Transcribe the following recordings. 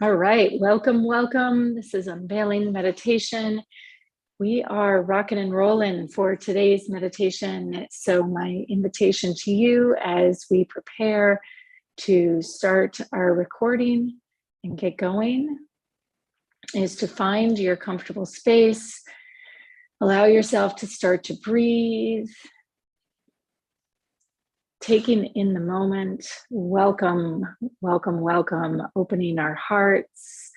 All right, welcome, welcome. This is Unveiling Meditation. We are rocking and rolling for today's meditation. So my invitation to you as we prepare to start our recording and get going is to find your comfortable space. Allow yourself to start to breathe, taking in the moment. Welcome, welcome, welcome. Opening our hearts,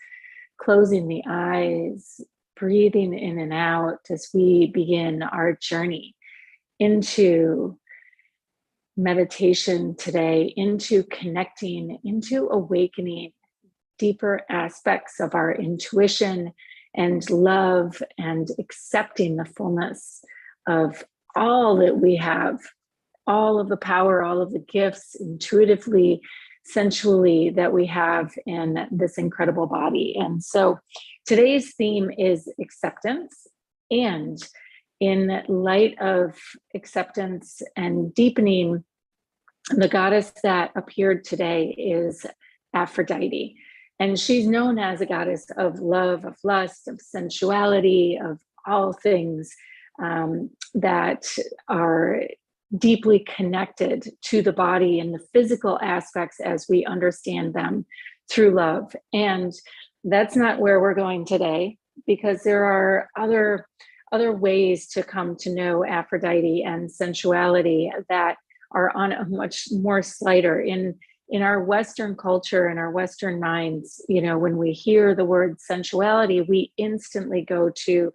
closing the eyes, breathing in and out as we begin our journey into meditation today, into connecting, into awakening deeper aspects of our intuition and love and accepting the fullness of all that we have, all of the power, all of the gifts intuitively, sensually that we have in this incredible body. And so today's theme is acceptance. And in light of acceptance and deepening, the goddess that appeared today is Aphrodite. And she's known as a goddess of love, of lust, of sensuality, of all things that are deeply connected to the body and the physical aspects as we understand them through love. And that's not where we're going today, because there are other ways to come to know Aphrodite and sensuality that are on a much more slighter in our Western culture and our Western minds. You know, when we hear the word sensuality, we instantly go to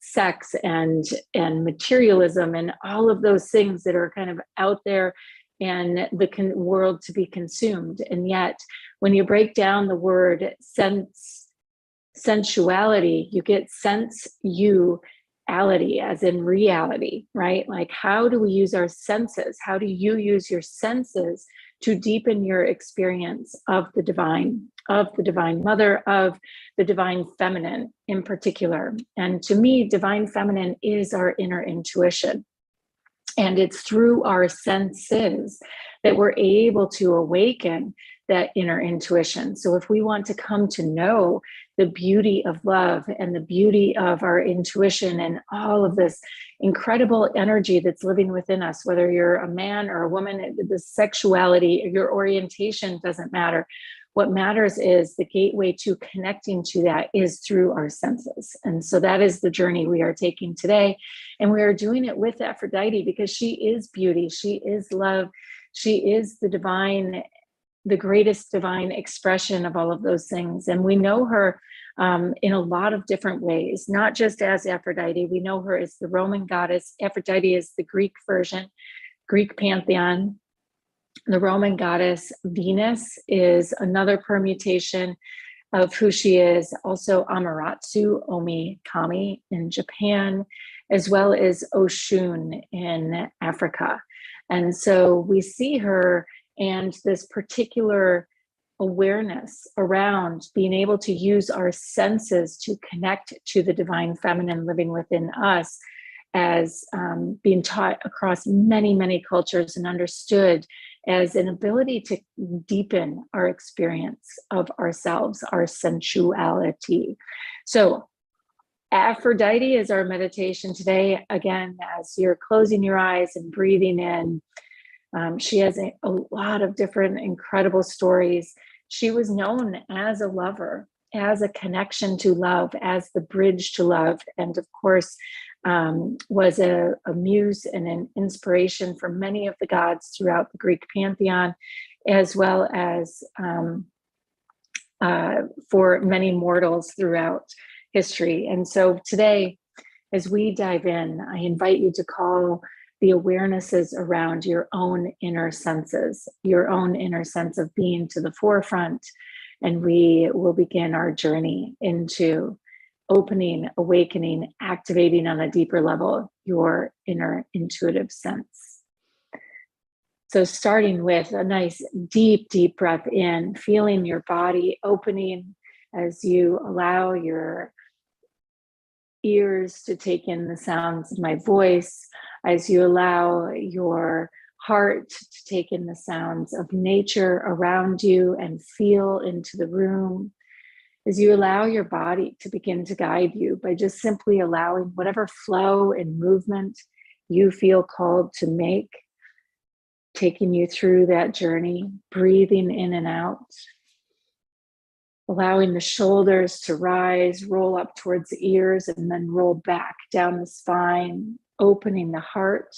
sex and materialism and all of those things that are kind of out there and the world to be consumed. And yet, when you break down the word sensuality, you get sense-you-ality, as in reality, right? Like, how do we use our senses? How do you use your senses to deepen your experience of the divine mother, of the divine feminine in particular? And to me, divine feminine is our inner intuition. And it's through our senses that we're able to awaken that inner intuition. So if we want to come to know the beauty of love and the beauty of our intuition and all of this incredible energy that's living within us, whether you're a man or a woman, the sexuality, your orientation doesn't matter. What matters is the gateway to connecting to that is through our senses. And so that is the journey we are taking today. And we are doing it with Aphrodite because she is beauty. She is love. She is the divine, the greatest divine expression of all of those things. And we know her in a lot of different ways, not just as Aphrodite. We know her as the Roman goddess. Aphrodite is the Greek version, Greek pantheon. The Roman goddess Venus is another permutation of who she is. Also Amaterasu, Omi Kami in Japan, as well as Oshun in Africa. And so we see her and this particular awareness around being able to use our senses to connect to the divine feminine living within us as being taught across many, many cultures and understood as an ability to deepen our experience of ourselves, our sensuality. So Aphrodite is our meditation today. Again, as you're closing your eyes and breathing in, she has a lot of different incredible stories. She was known as a lover, as a connection to love, as the bridge to love, and of course, was a muse and an inspiration for many of the gods throughout the Greek pantheon, as well as for many mortals throughout history. And so today, as we dive in, I invite you to call the awarenesses around your own inner senses, your own inner sense of being to the forefront. And we will begin our journey into opening, awakening, activating on a deeper level your inner intuitive sense. So starting with a nice deep, deep breath in, feeling your body opening as you allow your ears to take in the sounds of my voice, as you allow your heart to take in the sounds of nature around you and feel into the room, as you allow your body to begin to guide you by just simply allowing whatever flow and movement you feel called to make, taking you through that journey, breathing in and out, allowing the shoulders to rise, roll up towards the ears, and then roll back down the spine, opening the heart,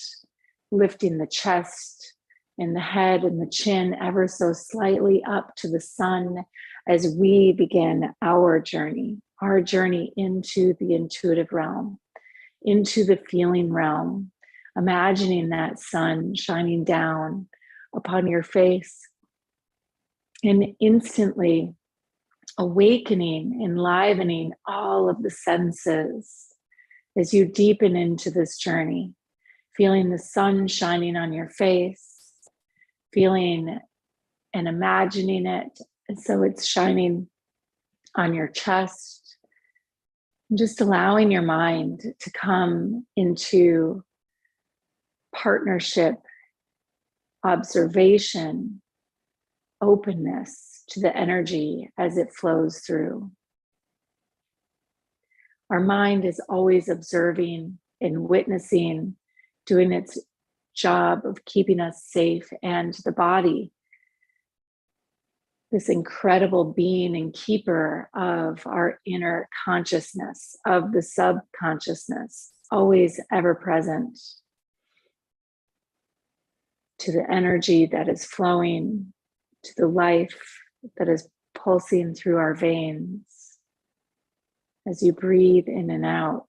lifting the chest and the head and the chin ever so slightly up to the sun as we begin our journey into the intuitive realm, into the feeling realm, imagining that sun shining down upon your face and instantly awakening, enlivening all of the senses as you deepen into this journey, feeling the sun shining on your face, feeling and imagining it. And so it's shining on your chest, and just allowing your mind to come into partnership, observation, openness to the energy as it flows through. Our mind is always observing and witnessing, doing its job of keeping us safe, and the body, this incredible being and keeper of our inner consciousness, of the subconsciousness, always ever present, to the energy that is flowing, to the life that is pulsing through our veins. As you breathe in and out,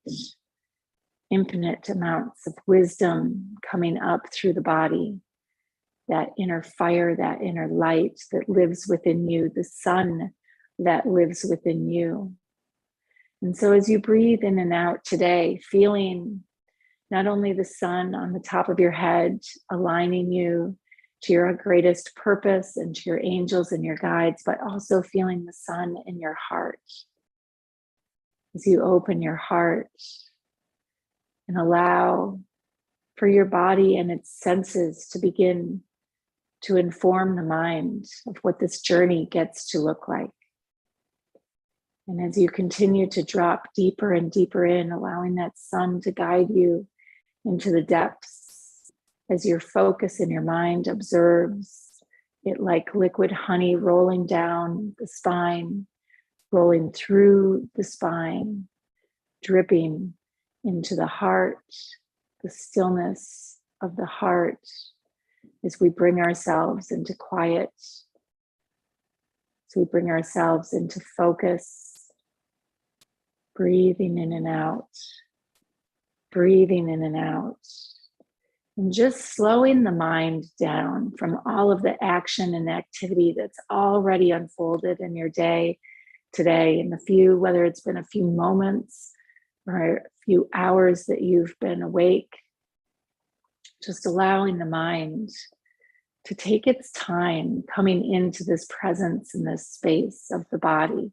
infinite amounts of wisdom coming up through the body, that inner fire, that inner light that lives within you, the sun that lives within you. And so as you breathe in and out today, feeling not only the sun on the top of your head, aligning you to your greatest purpose and to your angels and your guides, but also feeling the sun in your heart. As you open your heart and allow for your body and its senses to begin to inform the mind of what this journey gets to look like. And as you continue to drop deeper and deeper in, allowing that sun to guide you into the depths, as your focus in your mind observes it like liquid honey rolling down the spine, rolling through the spine, dripping into the heart, the stillness of the heart, as we bring ourselves into quiet, as we bring ourselves into focus, breathing in and out, breathing in and out, and just slowing the mind down from all of the action and activity that's already unfolded in your day today, in the few, whether it's been a few moments or a few hours that you've been awake, just allowing the mind to take its time coming into this presence in this space of the body.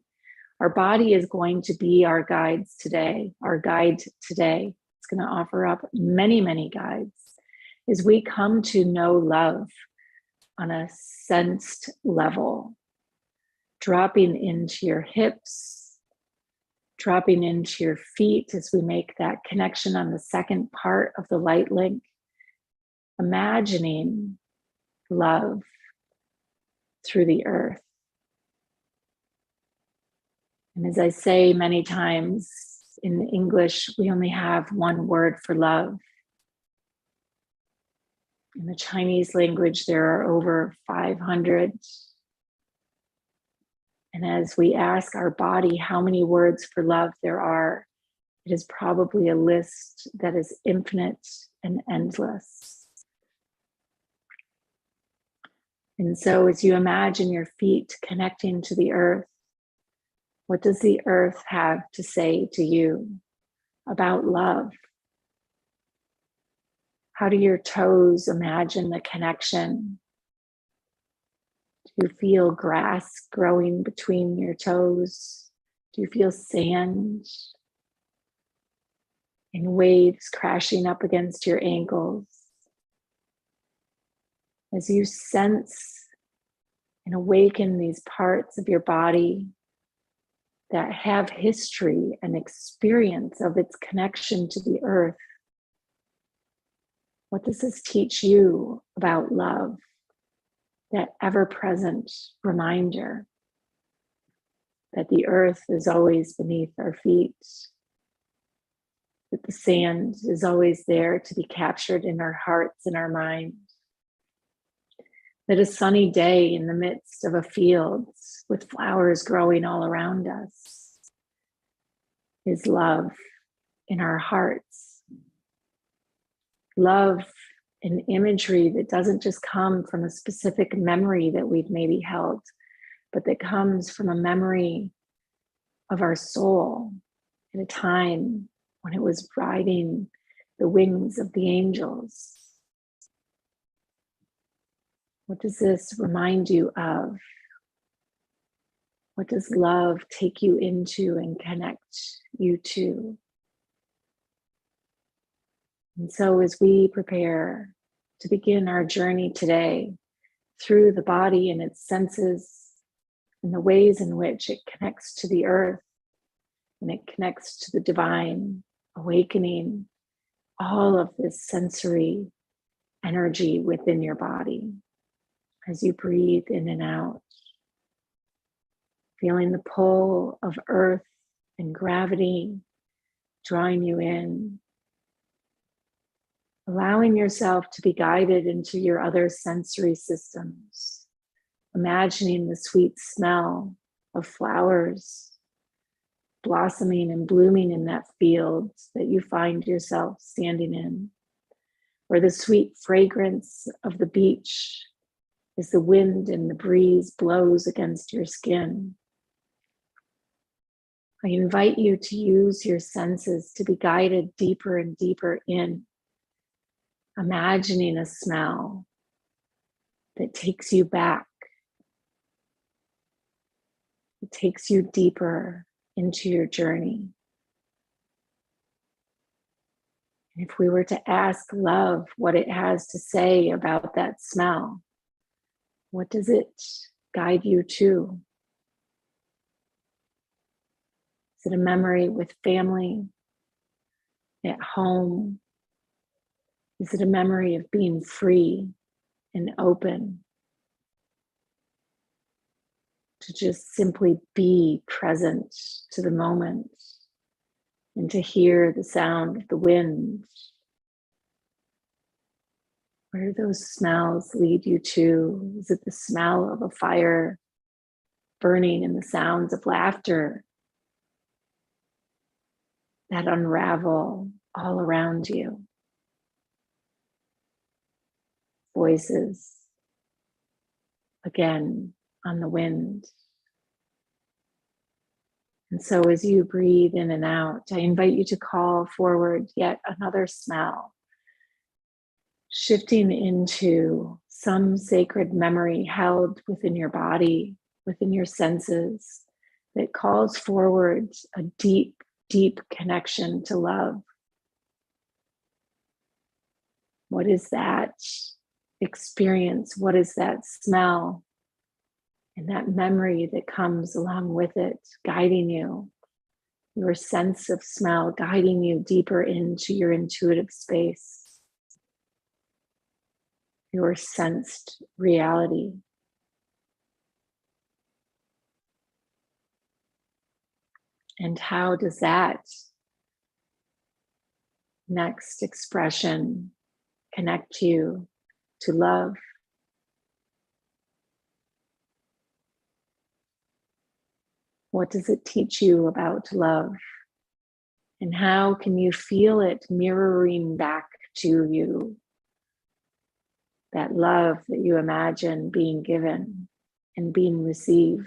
Our body is going to be our guides today, our guide today. It's going to offer up many, many guides as we come to know love on a sensed level, dropping into your hips, dropping into your feet as we make that connection on the second part of the light link, imagining love through the earth. And as I say many times in English, we only have one word for love. In the Chinese language, there are over 500. And as we ask our body how many words for love there are, it is probably a list that is infinite and endless. And so as you imagine your feet connecting to the earth, what does the earth have to say to you about love? How do your toes imagine the connection? Do you feel grass growing between your toes? Do you feel sand and waves crashing up against your ankles? As you sense and awaken these parts of your body that have history and experience of its connection to the earth, what does this teach you about love? That ever-present reminder that the earth is always beneath our feet, that the sand is always there to be captured in our hearts and our minds, that a sunny day in the midst of a field with flowers growing all around us is love in our hearts. Love and imagery that doesn't just come from a specific memory that we've maybe held, but that comes from a memory of our soul at a time when it was riding the wings of the angels. What does this remind you of? What does love take you into and connect you to? And so as we prepare to begin our journey today through the body and its senses and the ways in which it connects to the earth and it connects to the divine, awakening all of this sensory energy within your body as you breathe in and out, feeling the pull of earth and gravity drawing you in, allowing yourself to be guided into your other sensory systems, imagining the sweet smell of flowers blossoming and blooming in that field that you find yourself standing in, or the sweet fragrance of the beach as the wind and the breeze blows against your skin. I invite you to use your senses to be guided deeper and deeper in, imagining a smell that takes you back. It takes you deeper into your journey. And if we were to ask love what it has to say about that smell, what does it guide you to? Is it a memory with family, at home? Is it a memory of being free and open? To just simply be present to the moment and to hear the sound of the wind. Where do those smells lead you to? Is it the smell of a fire burning and the sounds of laughter that unravel all around you? Voices, again, on the wind. And so as you breathe in and out, I invite you to call forward yet another smell, shifting into some sacred memory held within your body, within your senses, that calls forward a deep, deep connection to love. What is that experience? What is that smell? And that memory that comes along with it, guiding you, your sense of smell, guiding you deeper into your intuitive space, your sensed reality. And how does that next expression connect you to love? What does it teach you about love? And how can you feel it mirroring back to you? That love that you imagine being given and being received.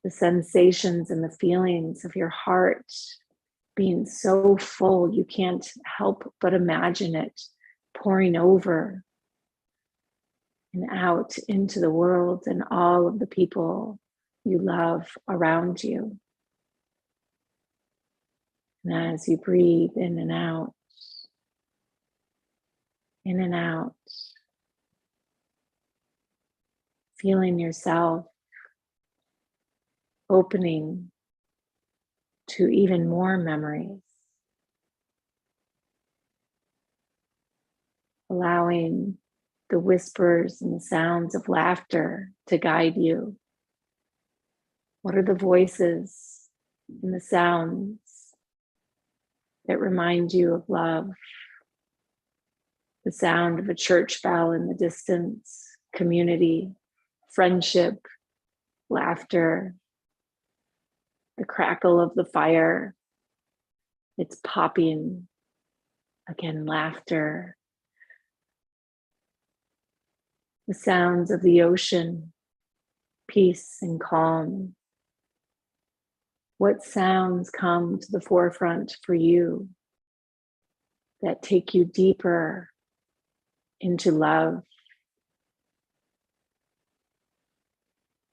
The sensations and the feelings of your heart being so full, you can't help but imagine it pouring over and out into the world and all of the people you love around you. And as you breathe in and out, in and out, feeling yourself opening to even more memories, allowing the whispers and the sounds of laughter to guide you. What are the voices and the sounds that remind you of love? The sound of a church bell in the distance, community, friendship, laughter, the crackle of the fire, it's popping, again, laughter, the sounds of the ocean, peace and calm. What sounds come to the forefront for you that take you deeper into love?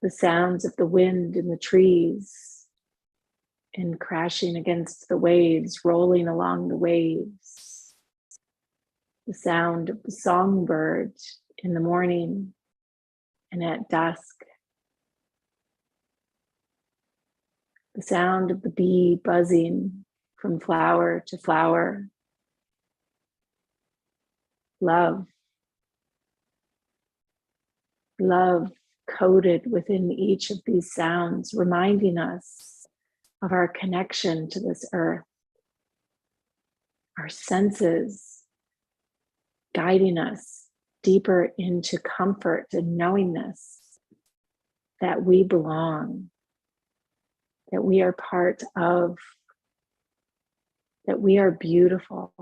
The sounds of the wind in the trees and crashing against the waves, rolling along the waves. The sound of the songbird in the morning and at dusk. The sound of the bee buzzing from flower to flower. Love. Love coded within each of these sounds, reminding us of our connection to this earth. Our senses guiding us deeper into comfort and knowingness that we belong, that we are part of, that we are beautiful.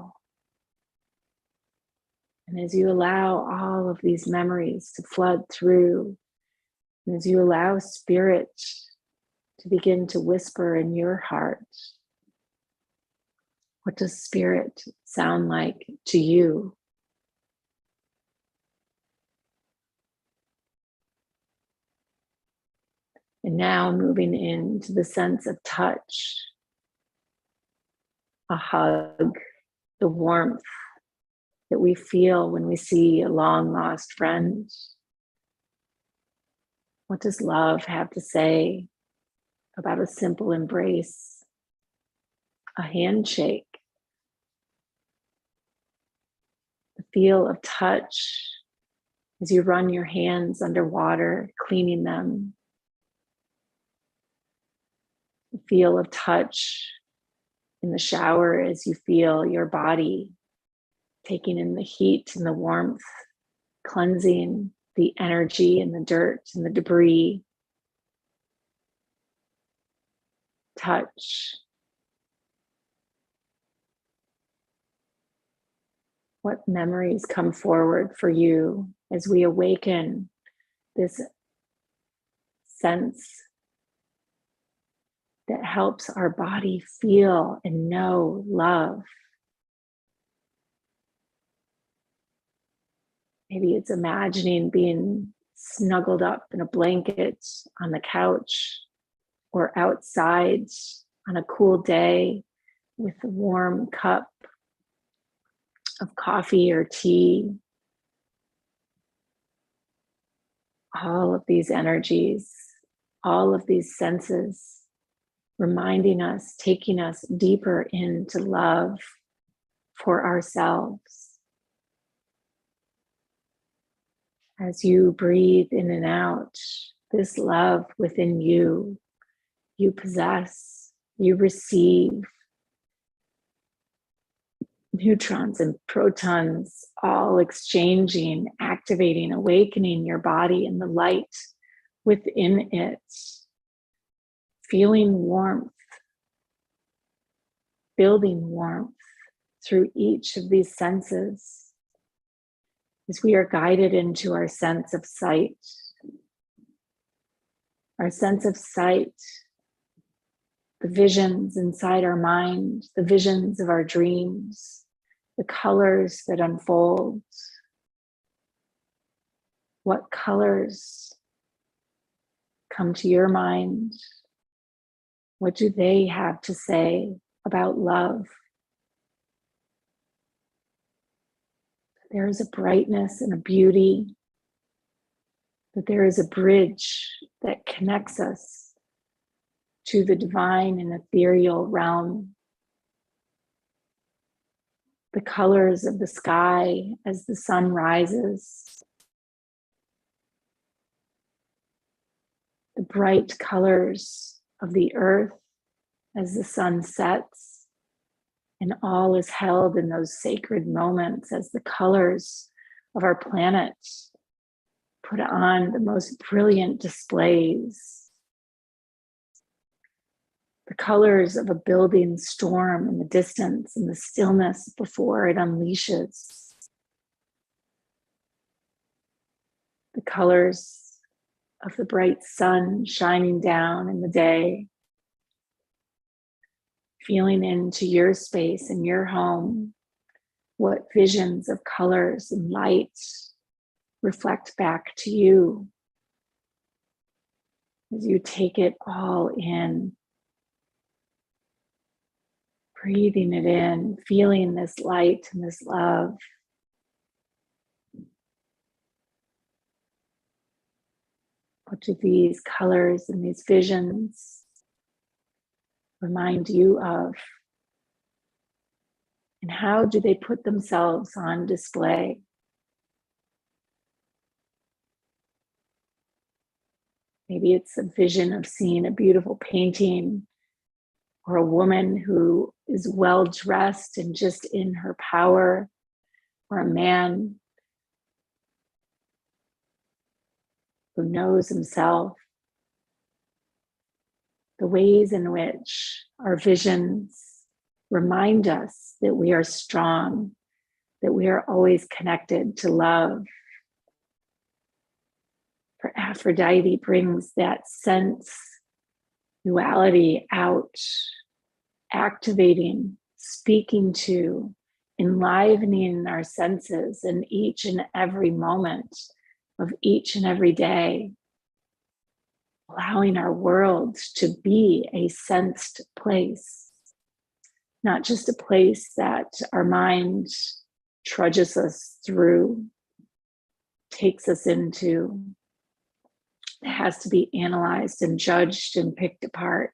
And as you allow all of these memories to flood through, and as you allow spirit to begin to whisper in your heart, what does spirit sound like to you? And now moving into the sense of touch, a hug, the warmth that we feel when we see a long lost friend. What does love have to say about a simple embrace, a handshake, the feel of touch as you run your hands underwater, cleaning them, the feel of touch in the shower as you feel your body taking in the heat and the warmth, cleansing the energy and the dirt and the debris. Touch. What memories come forward for you as we awaken this sense that helps our body feel and know love? Maybe it's imagining being snuggled up in a blanket on the couch or outside on a cool day with a warm cup of coffee or tea. All of these energies, all of these senses reminding us, taking us deeper into love for ourselves. As you breathe in and out, this love within you, you possess, you receive neutrons and protons, all exchanging, activating, awakening your body and the light within it, feeling warmth, building warmth through each of these senses. As we are guided into our sense of sight. Our sense of sight, the visions inside our mind, the visions of our dreams, the colors that unfold. What colors come to your mind? What do they have to say about love? There is a brightness and a beauty, that there is a bridge that connects us to the divine and ethereal realm. The colors of the sky as the sun rises, the bright colors of the earth as the sun sets, and all is held in those sacred moments as the colors of our planet put on the most brilliant displays. The colors of a building storm in the distance and the stillness before it unleashes. The colors of the bright sun shining down in the day. Feeling into your space and your home, what visions of colors and light reflect back to you as you take it all in. Breathing it in, feeling this light and this love. What do these colors and these visions remind you of? And how do they put themselves on display? Maybe it's a vision of seeing a beautiful painting, or a woman who is well dressed and just in her power, or a man who knows himself. The ways in which our visions remind us that we are strong, that we are always connected to love. For Aphrodite brings that sensuality out, activating, speaking to, enlivening our senses in each and every moment of each and every day, allowing our world to be a sensed place, not just a place that our mind trudges us through, takes us into. It has to be analyzed and judged and picked apart.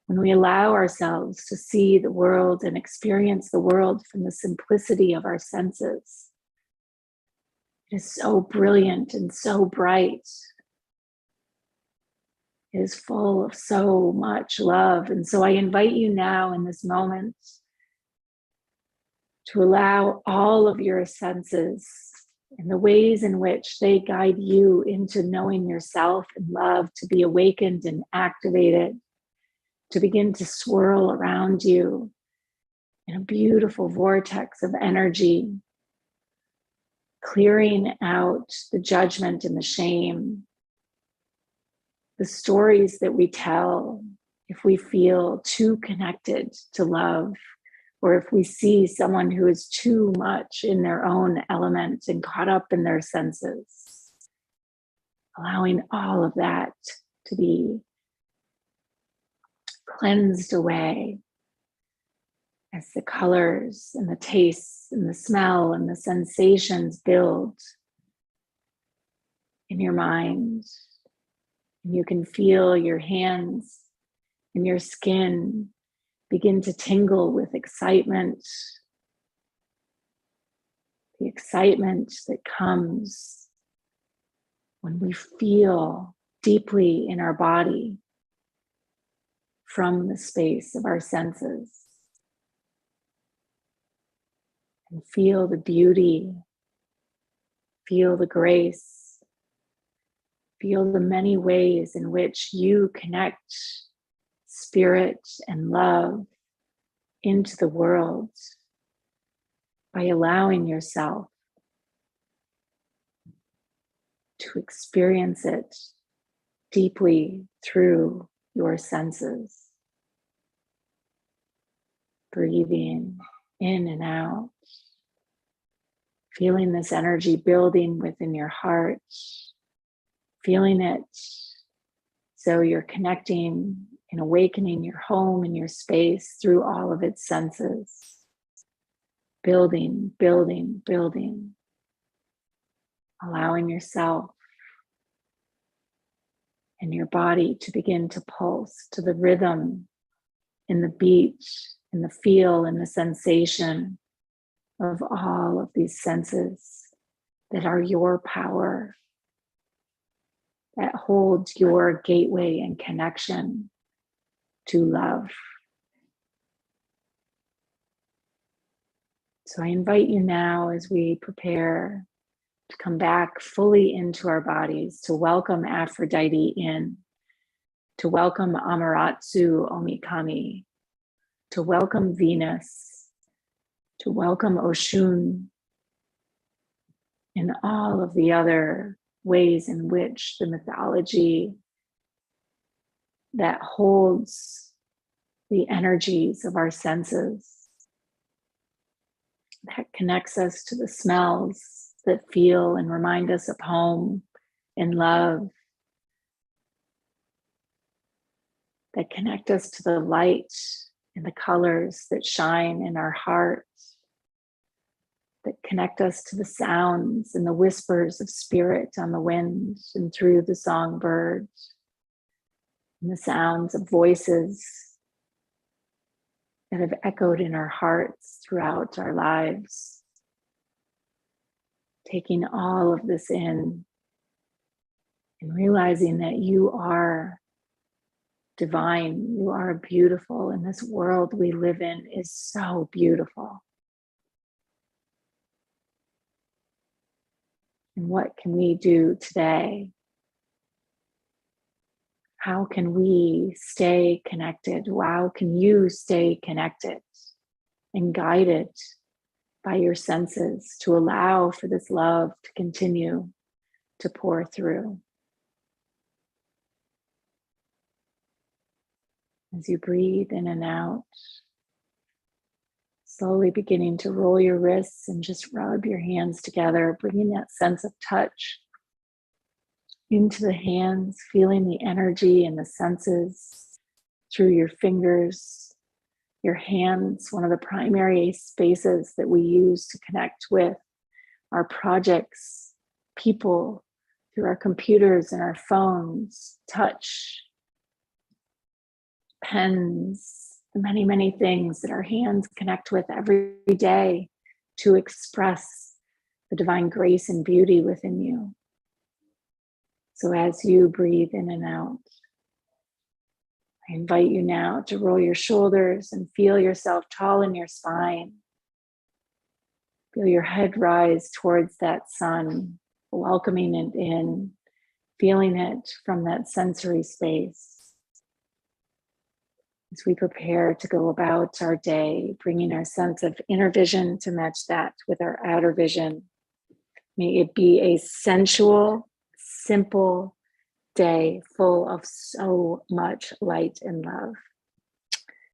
When we allow ourselves to see the world and experience the world from the simplicity of our senses, it is so brilliant and so bright. It is full of so much love. And so I invite you now in this moment to allow all of your senses and the ways in which they guide you into knowing yourself and love to be awakened and activated, to begin to swirl around you in a beautiful vortex of energy, clearing out the judgment and the shame, the stories that we tell if we feel too connected to love, or if we see someone who is too much in their own element and caught up in their senses. Allowing all of that to be cleansed away as the colors and the tastes and the smell and the sensations build in your mind. And you can feel your hands and your skin begin to tingle with excitement. The excitement that comes when we feel deeply in our body from the space of our senses. And feel the beauty, feel the grace, feel the many ways in which you connect spirit and love into the world by allowing yourself to experience it deeply through your senses. Breathing in and out, feeling this energy building within your heart, feeling it so you're connecting and awakening your home and your space through all of its senses. building, building, building, allowing yourself and your body to begin to pulse to the rhythm in the beat, in the feel, in the sensation of all of these senses that are your power, that holds your gateway and connection to love. So I invite you now, as we prepare to come back fully into our bodies, to welcome Aphrodite in, to welcome Amaterasu Omikami, to welcome Venus, to welcome Oshun, and all of the other ways in which the mythology that holds the energies of our senses, that connects us to the smells that feel and remind us of home and love, that connect us to the light and the colors that shine in our hearts, that connect us to the sounds and the whispers of spirit on the wind and through the songbirds, and the sounds of voices that have echoed in our hearts throughout our lives. Taking all of this in and realizing that you are divine, you are beautiful, and this world we live in is so beautiful. And what can we do today? How can we stay connected? How can you stay connected and guided by your senses to allow for this love to continue to pour through? As you breathe in and out, slowly beginning to roll your wrists and just rub your hands together, bringing that sense of touch into the hands, feeling the energy and the senses through your fingers, your hands, one of the primary spaces that we use to connect with our projects, people, through our computers and our phones, touch, pens, the many, many things that our hands connect with every day to express the divine grace and beauty within you. So as you breathe in and out, I invite you now to roll your shoulders and feel yourself tall in your spine. Feel your head rise towards that sun, welcoming it in, feeling it from that sensory space. As we prepare to go about our day, bringing our sense of inner vision to match that with our outer vision. May it be a sensual, simple day full of so much light and love.